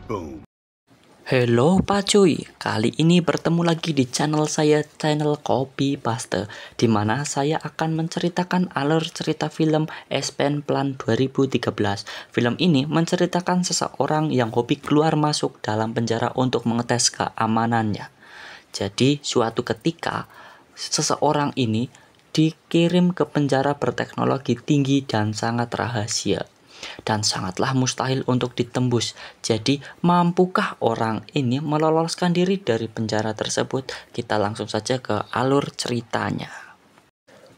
Boom. Halo Pak Cuy, kali ini bertemu lagi di channel saya, channel Copy Paste, di mana saya akan menceritakan alur cerita film Espen Plan 2013. Film ini menceritakan seseorang yang hobi keluar masuk dalam penjara untuk mengetes keamanannya. Jadi suatu ketika seseorang ini dikirim ke penjara berteknologi tinggi dan sangat rahasia, dan sangatlah mustahil untuk ditembus. Jadi, mampukah orang ini meloloskan diri dari penjara tersebut? Kita langsung saja ke alur ceritanya.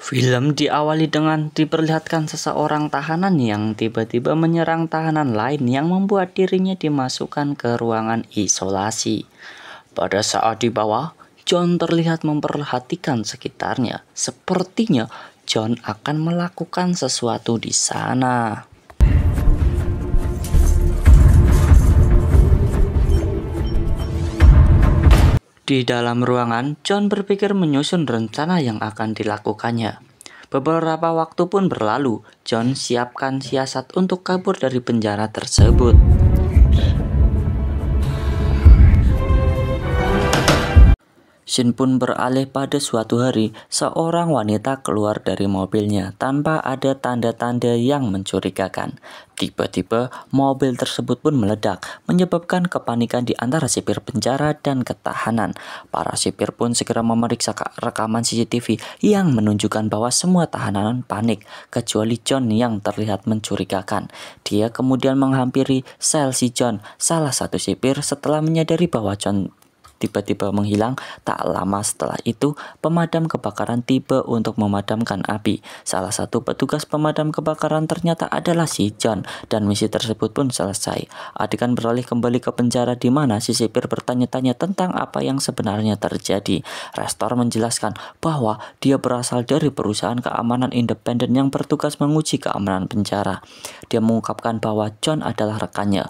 Film diawali dengan diperlihatkan seseorang tahanan yang tiba-tiba menyerang tahanan lain yang membuat dirinya dimasukkan ke ruangan isolasi. Pada saat di bawah, John terlihat memperhatikan sekitarnya. Sepertinya John akan melakukan sesuatu di sana. Di dalam ruangan, John berpikir menyusun rencana yang akan dilakukannya. Beberapa waktu pun berlalu, John siapkan siasat untuk kabur dari penjara tersebut. Scene pun beralih pada suatu hari, seorang wanita keluar dari mobilnya tanpa ada tanda-tanda yang mencurigakan. Tiba-tiba, mobil tersebut pun meledak, menyebabkan kepanikan di antara sipir penjara dan ketahanan. Para sipir pun segera memeriksa rekaman CCTV yang menunjukkan bahwa semua tahanan panik, kecuali John yang terlihat mencurigakan. Dia kemudian menghampiri sel si John, salah satu sipir, setelah menyadari bahwa John tiba-tiba menghilang. Tak lama setelah itu, pemadam kebakaran tiba untuk memadamkan api. Salah satu petugas pemadam kebakaran ternyata adalah si John, dan misi tersebut pun selesai. Adegan beralih kembali ke penjara di mana si sipir bertanya-tanya tentang apa yang sebenarnya terjadi. Restor menjelaskan bahwa dia berasal dari perusahaan keamanan independen yang bertugas menguji keamanan penjara. Dia mengungkapkan bahwa John adalah rekannya,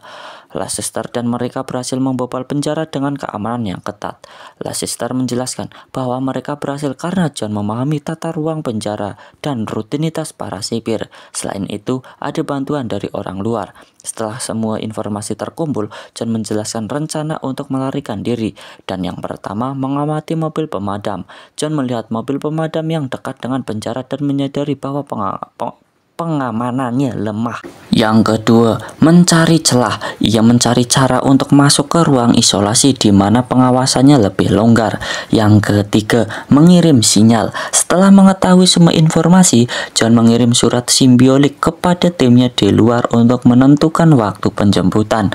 Leicester, dan mereka berhasil membobol penjara dengan keamanan yang ketat. Leicester menjelaskan bahwa mereka berhasil karena John memahami tata ruang penjara dan rutinitas para sipir. Selain itu, ada bantuan dari orang luar. Setelah semua informasi terkumpul, John menjelaskan rencana untuk melarikan diri, dan yang pertama mengamati mobil pemadam. John melihat mobil pemadam yang dekat dengan penjara dan menyadari bahwa pengamanannya lemah. Yang kedua, mencari celah. Ia mencari cara untuk masuk ke ruang isolasi di mana pengawasannya lebih longgar. Yang ketiga, mengirim sinyal. Setelah mengetahui semua informasi, John mengirim surat simbiolik kepada timnya di luar untuk menentukan waktu penjemputan.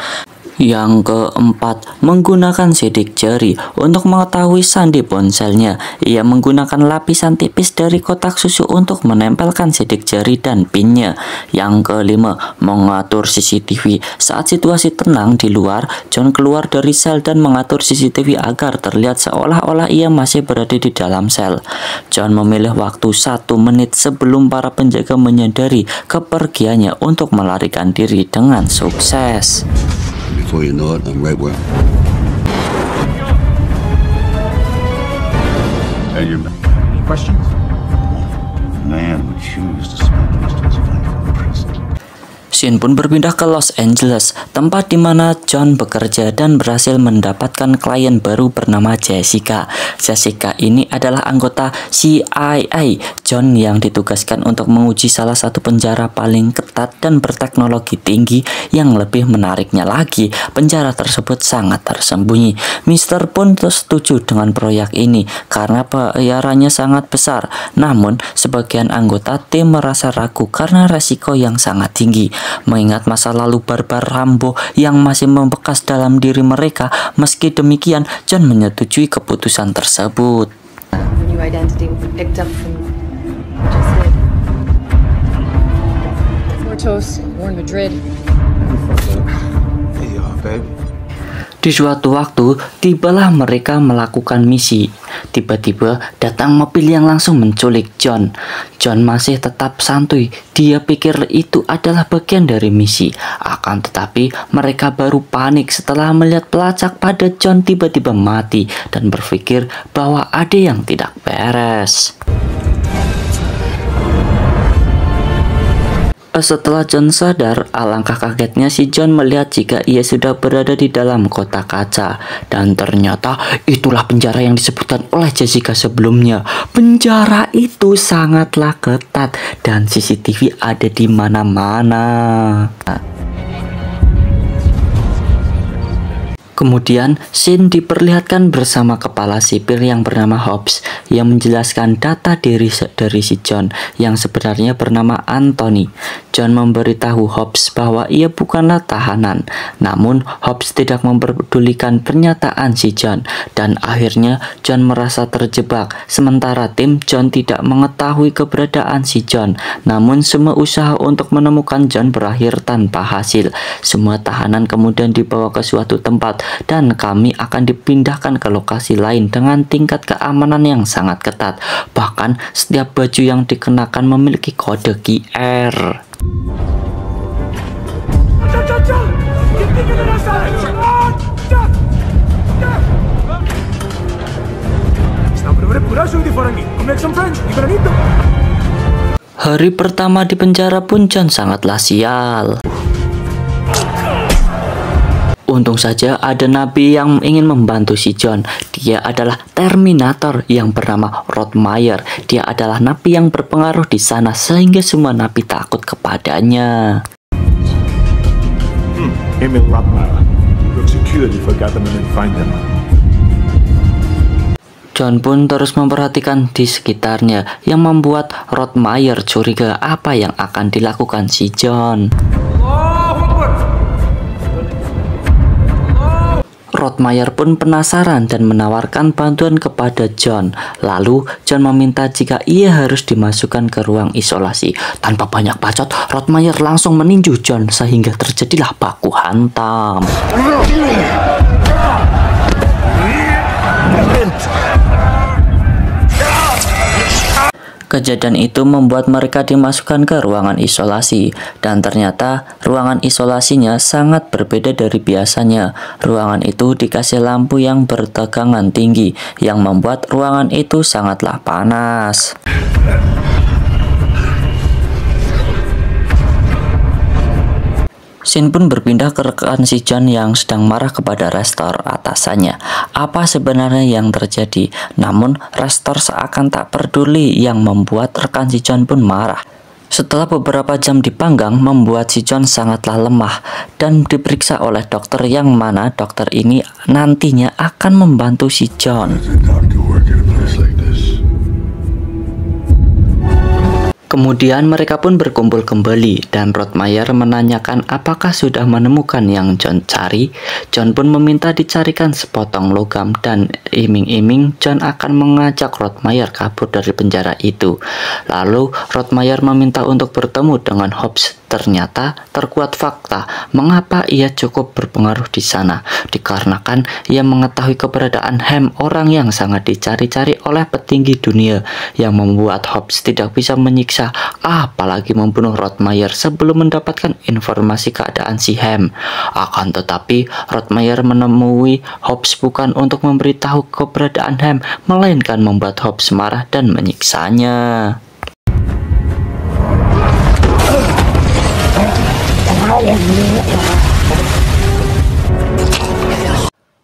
Yang keempat, menggunakan sidik jari untuk mengetahui sandi ponselnya. Ia menggunakan lapisan tipis dari kotak susu untuk menempelkan sidik jari dan pinnya. Yang kelima, mengatur CCTV. Saat situasi tenang di luar, John keluar dari sel dan mengatur CCTV agar terlihat seolah-olah ia masih berada di dalam sel. John memilih waktu 1 menit sebelum para penjaga menyadari kepergiannya untuk melarikan diri dengan sukses. Before you know it, I'm right where And your questions? a man would choose to spend the rest of his life in prison. Scene pun berpindah ke Los Angeles, tempat di mana John bekerja dan berhasil mendapatkan klien baru bernama Jessica. Jessica ini adalah anggota CIA John yang ditugaskan untuk menguji salah satu penjara paling ketat dan berteknologi tinggi. Yang lebih menariknya lagi, penjara tersebut sangat tersembunyi. Mister pun setuju dengan proyek ini karena bayarannya sangat besar. Namun, sebagian anggota tim merasa ragu karena resiko yang sangat tinggi. Mengingat masa lalu barbar Rambo yang masih membekas dalam diri mereka, meski demikian, John menyetujui keputusan tersebut. New identity will be picked up from just it. Muertos, born Madrid. Hey, baby. Di suatu waktu, tibalah mereka melakukan misi. Tiba-tiba datang mobil yang langsung menculik John. John masih tetap santuy. Dia pikir itu adalah bagian dari misi. Akan tetapi, mereka baru panik setelah melihat pelacak pada John tiba-tiba mati dan berpikir bahwa ada yang tidak beres. Setelah John sadar, alangkah kagetnya si John melihat jika ia sudah berada di dalam kotak kaca. Dan ternyata itulah penjara yang disebutkan oleh Jessica sebelumnya. Penjara itu sangatlah ketat dan CCTV ada di mana-mana. Kemudian, Shin diperlihatkan bersama kepala sipil yang bernama Hobbs yang menjelaskan data dari si John yang sebenarnya bernama Anthony. John memberitahu Hobbs bahwa ia bukanlah tahanan, namun Hobbs tidak memperdulikan pernyataan si John dan akhirnya John merasa terjebak. Sementara tim John tidak mengetahui keberadaan si John, namun semua usaha untuk menemukan John berakhir tanpa hasil. Semua tahanan kemudian dibawa ke suatu tempat dan kami akan dipindahkan ke lokasi lain dengan tingkat keamanan yang sangat ketat. Bahkan setiap baju yang dikenakan memiliki kode QR. Hari pertama di penjara pun John sangatlah sial. Untung saja ada nabi yang ingin membantu si John. Dia adalah Terminator yang bernama Rottmeier. Dia adalah nabi yang berpengaruh di sana sehingga semua nabi takut kepadanya. Emil Rottmeier. Look security for government and find them. John pun terus memperhatikan di sekitarnya yang membuat Rottmeier curiga apa yang akan dilakukan si John. Rottmeier pun penasaran dan menawarkan bantuan kepada John. Lalu John meminta jika ia harus dimasukkan ke ruang isolasi. Tanpa banyak bacot, Rottmeier langsung meninju John sehingga terjadilah baku hantam. Kejadian itu membuat mereka dimasukkan ke ruangan isolasi, dan ternyata ruangan isolasinya sangat berbeda dari biasanya. Ruangan itu dikasih lampu yang bertegangan tinggi, yang membuat ruangan itu sangatlah panas. Shin pun berpindah ke rekan si John yang sedang marah kepada Restor atasannya. Apa sebenarnya yang terjadi? Namun Restor seakan tak peduli yang membuat rekan si John pun marah. Setelah beberapa jam dipanggang, membuat si John sangatlah lemah dan diperiksa oleh dokter yang mana dokter ini nantinya akan membantu si John. Kemudian mereka pun berkumpul kembali dan Rottmeier menanyakan apakah sudah menemukan yang John cari. John pun meminta dicarikan sepotong logam dan iming-iming John akan mengajak Rottmeier kabur dari penjara itu. Lalu Rottmeier meminta untuk bertemu dengan Hobbs. Ternyata terkuat fakta mengapa ia cukup berpengaruh di sana, dikarenakan ia mengetahui keberadaan Hem, orang yang sangat dicari-cari oleh petinggi dunia, yang membuat Hobbs tidak bisa menyiksa apalagi membunuh Rottmeier sebelum mendapatkan informasi keadaan si Hem. Akan tetapi Rottmeier menemui Hobbs bukan untuk memberitahu keberadaan Hem, melainkan membuat Hobbs marah dan menyiksanya.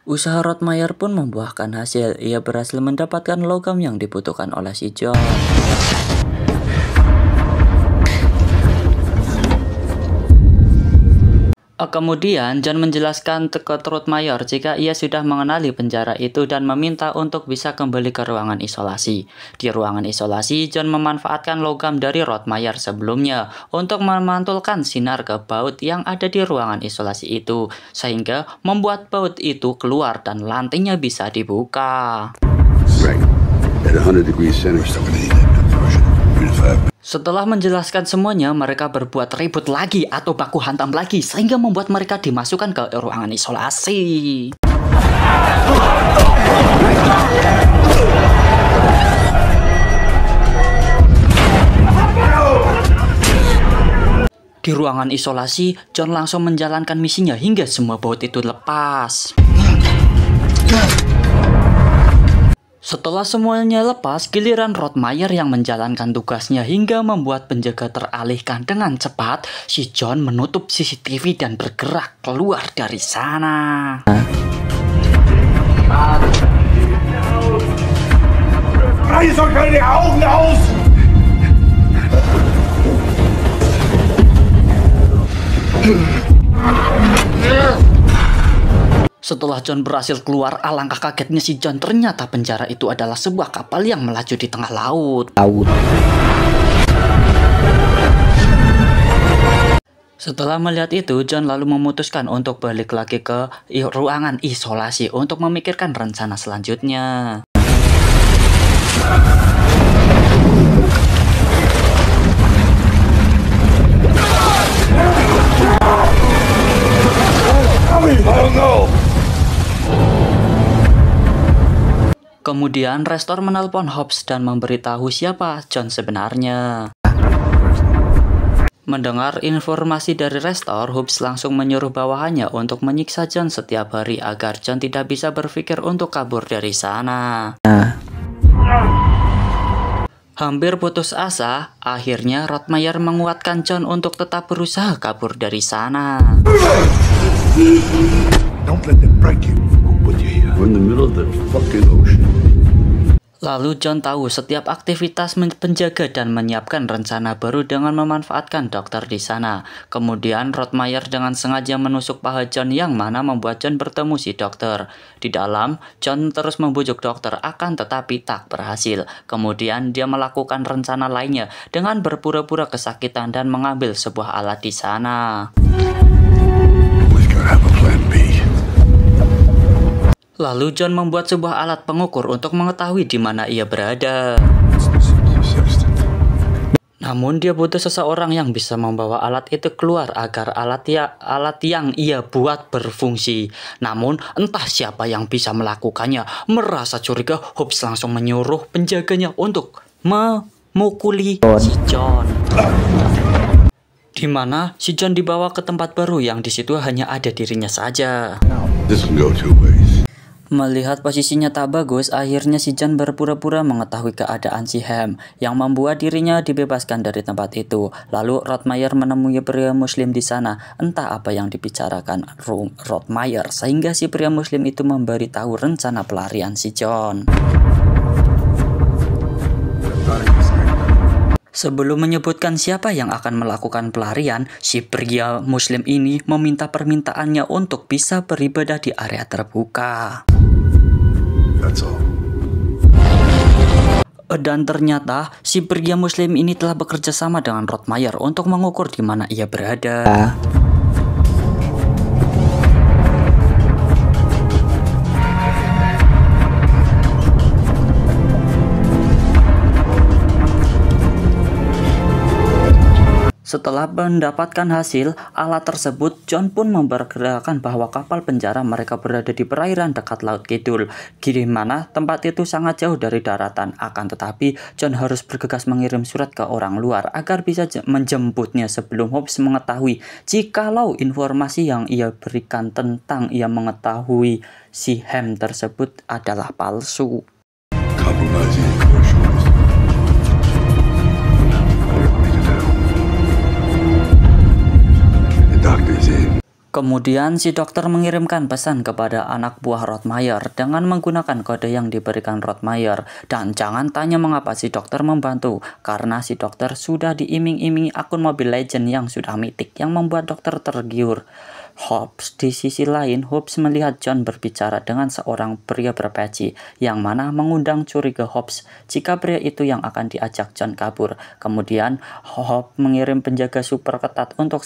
Usaha Rottmeier pun membuahkan hasil. Ia berhasil mendapatkan logam yang dibutuhkan oleh si John. Kemudian John menjelaskan ke Rottmeier jika ia sudah mengenali penjara itu dan meminta untuk bisa kembali ke ruangan isolasi. Di ruangan isolasi, John memanfaatkan logam dari Rottmeier sebelumnya untuk memantulkan sinar ke baut yang ada di ruangan isolasi itu, sehingga membuat baut itu keluar dan lantainya bisa dibuka. Setelah menjelaskan semuanya, mereka berbuat ribut lagi atau baku hantam lagi sehingga membuat mereka dimasukkan ke ruangan isolasi. Di ruangan isolasi, John langsung menjalankan misinya hingga semua baut itu lepas. Setelah semuanya lepas, giliran Rottmeier yang menjalankan tugasnya hingga membuat penjaga teralihkan dengan cepat. Si John menutup CCTV dan bergerak keluar dari sana. Reiß doch keine Augen aus! Setelah John berhasil keluar, alangkah kagetnya si John, ternyata penjara itu adalah sebuah kapal yang melaju di tengah laut. Setelah melihat itu, John lalu memutuskan untuk balik lagi ke ruangan isolasi untuk memikirkan rencana selanjutnya. Kemudian Restor menelpon Hobbs dan memberitahu siapa John sebenarnya. Mendengar informasi dari Restor, Hobbs langsung menyuruh bawahannya untuk menyiksa John setiap hari agar John tidak bisa berpikir untuk kabur dari sana. Hampir putus asa, akhirnya Rottmeier menguatkan John untuk tetap berusaha kabur dari sana. Don't let them break you. Who put you here? We're in the middle of the fucking ocean. Lalu John tahu setiap aktivitas penjaga dan menyiapkan rencana baru dengan memanfaatkan dokter di sana. Kemudian Rottmeier dengan sengaja menusuk paha John yang mana membuat John bertemu si dokter. Di dalam, John terus membujuk dokter akan tetapi tak berhasil. Kemudian dia melakukan rencana lainnya dengan berpura-pura kesakitan dan mengambil sebuah alat di sana. Always gotta have a plan B. Lalu John membuat sebuah alat pengukur untuk mengetahui di mana ia berada. Namun dia butuh seseorang yang bisa membawa alat itu keluar agar alat yang ia buat berfungsi. Namun entah siapa yang bisa melakukannya. Merasa curiga, Hobbs langsung menyuruh penjaganya untuk memukuli si John. Di mana si John dibawa ke tempat baru yang di situ hanya ada dirinya saja. This can go two ways. Melihat posisinya tak bagus, akhirnya si John berpura-pura mengetahui keadaan si Ham yang membuat dirinya dibebaskan dari tempat itu. Lalu Rottmeier menemui pria muslim di sana. Entah apa yang dibicarakan Rottmeier sehingga si pria muslim itu memberitahu rencana pelarian si John. Sebelum menyebutkan siapa yang akan melakukan pelarian, si pria muslim ini meminta permintaannya untuk bisa beribadah di area terbuka. That's all. Dan ternyata si pria muslim ini telah bekerja sama dengan Rottmeier untuk mengukur di mana ia berada. Setelah mendapatkan hasil alat tersebut, John pun memperkirakan bahwa kapal penjara mereka berada di perairan dekat Laut Kidul, di mana tempat itu sangat jauh dari daratan. Akan tetapi, John harus bergegas mengirim surat ke orang luar agar bisa menjemputnya sebelum Hobbs mengetahui jikalau informasi yang ia berikan tentang ia mengetahui si Ham tersebut adalah palsu. Compromising the commercials. The doctor's in. Kemudian si dokter mengirimkan pesan kepada anak buah Rottmeier dengan menggunakan kode yang diberikan Rottmeier. Dan jangan tanya mengapa si dokter membantu, karena si dokter sudah diiming-imingi akun Mobile Legends yang sudah mitik yang membuat dokter tergiur. Hobbs di sisi lain, Hobbs melihat John berbicara dengan seorang pria berpeci yang mana mengundang curiga Hobbs jika pria itu yang akan diajak John kabur. Kemudian Hobbs mengirim penjaga super ketat untuk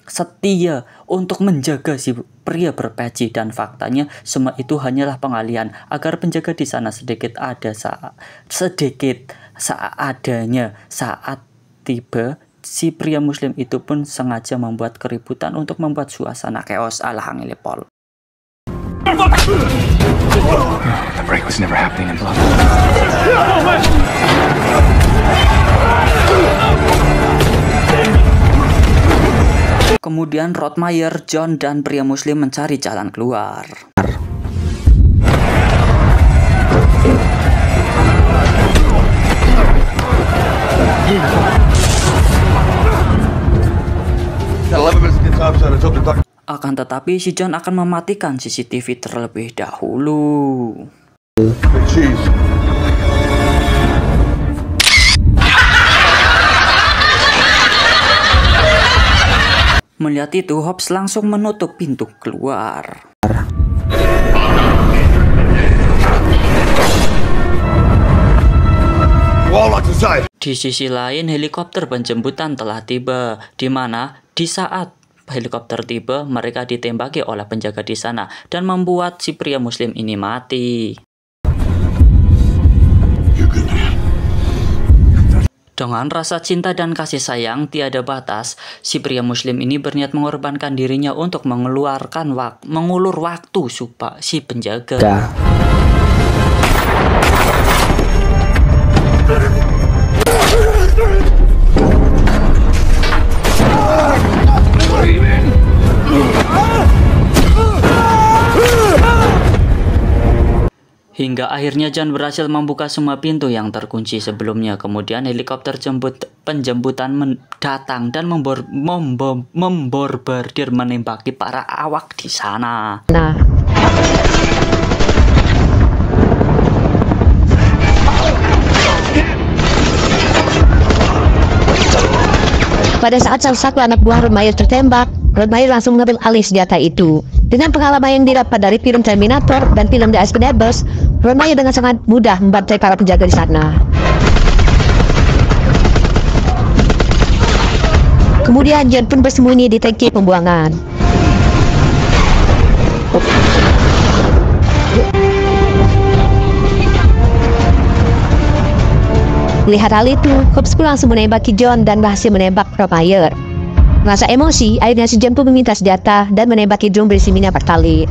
setia untuk menjaga si pria berpeci, dan faktanya semua itu hanyalah pengalihan agar penjaga di sana sedikit seadanya. Saat tiba, si pria muslim itu pun sengaja membuat keributan untuk membuat suasana chaos ala Hangilepol. The break was never happening in Blood. Kemudian Rottmeier, John, dan pria muslim mencari jalan keluar. Akan tetapi si John akan mematikan CCTV terlebih dahulu. Melihat itu, Hobbs langsung menutup pintu keluar. Di sisi lain, helikopter penjemputan telah tiba, di mana di saat helikopter tiba, mereka ditembaki oleh penjaga di sana dan membuat si pria Muslim ini mati. Dengan rasa cinta dan kasih sayang tiada batas, si pria Muslim ini berniat mengorbankan dirinya untuk mengulur waktu supaya si penjaga. Hingga akhirnya John berhasil membuka semua pintu yang terkunci sebelumnya. Kemudian helikopter penjemputan datang dan membombardir menembaki para awak di sana. Pada saat salah satu anak buah Rodmayer tertembak, Rodmayer langsung mengambil alih senjata itu. Dengan pengalaman yang didapat dari film Terminator dan film The Expendables, Rodmayer dengan sangat mudah membantai para penjaga di sana. Kemudian John pun bersembunyi di tangki pembuangan. Melihat hal itu, Hobbs pun langsung menembaki John dan berhasil menembak Rodmayer. Merasa emosi, akhirnya si John pun meminta senjata dan menembaki drum berisi mina berkali.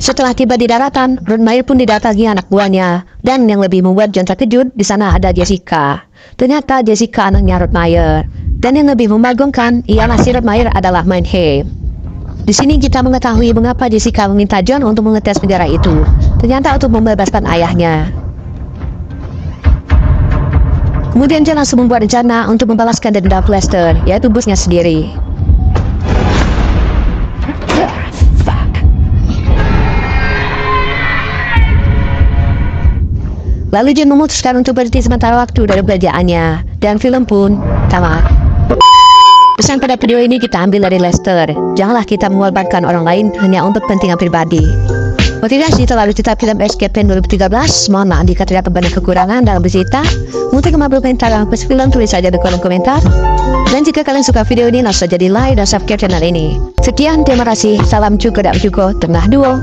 Setelah tiba di daratan, Rodmayer pun didatangi anak buahnya, dan yang lebih membuat John terkejut, di sana ada Jessica. Ternyata Jessica anaknya Rodmayer, dan yang lebih membagongkan, ialah si Rodmayer adalah Mannheim. Di sini kita mengetahui mengapa Jessica meminta John untuk mengetes penjara itu. Ternyata untuk membebaskan ayahnya. Kemudian John langsung membuat rencana untuk membalaskan dendam Lester, yaitu bosnya sendiri. Lalu John memutuskan untuk berhenti sementara waktu dari pekerjaannya, dan film pun tamat. Pesan pada video ini kita ambil dari Lester, janganlah kita mengorbankan orang lain hanya untuk kepentingan pribadi. Motivasi terlalu tetap film Escape Plan 2013, mohon maaf jika terdapat banyak kekurangan dalam bercerita. Untuk mengambil komentar dalam film, tulis saja di kolom komentar. Dan jika kalian suka video ini, langsung jadi like dan subscribe channel ini. Sekian, terima kasih, salam cukup dan cukup tengah duo.